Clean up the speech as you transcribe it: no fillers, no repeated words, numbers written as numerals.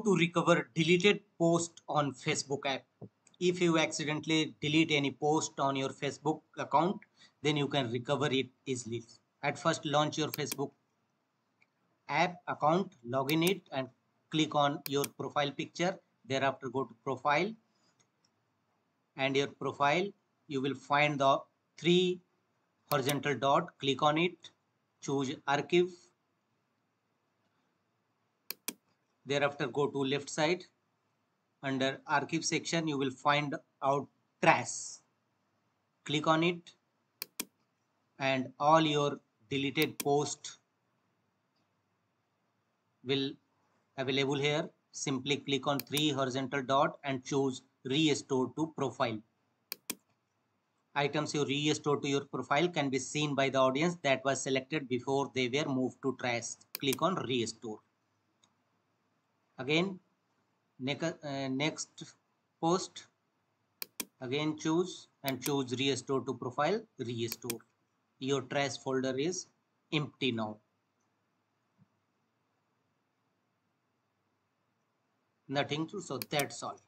To recover deleted post on Facebook app. If you accidentally delete any post on your Facebook account, then you can recover it easily. At first, launch your Facebook app account, log in it, and click on your profile picture. Thereafter, go to profile, and your profile, you will find the three horizontal dot. Click on it, choose archive. Thereafter, go to left side. Under archive section, you will find out trash. Click on it, and all your deleted post will available here. Simply click on three horizontal dot and choose restore to profile. Items you restore to your profile can be seen by the audience that was selected before they were moved to trash. Click on restore. Again, next post, again choose and choose restore to profile. Restore. Your trash folder is empty now. Nothing to, so that's all.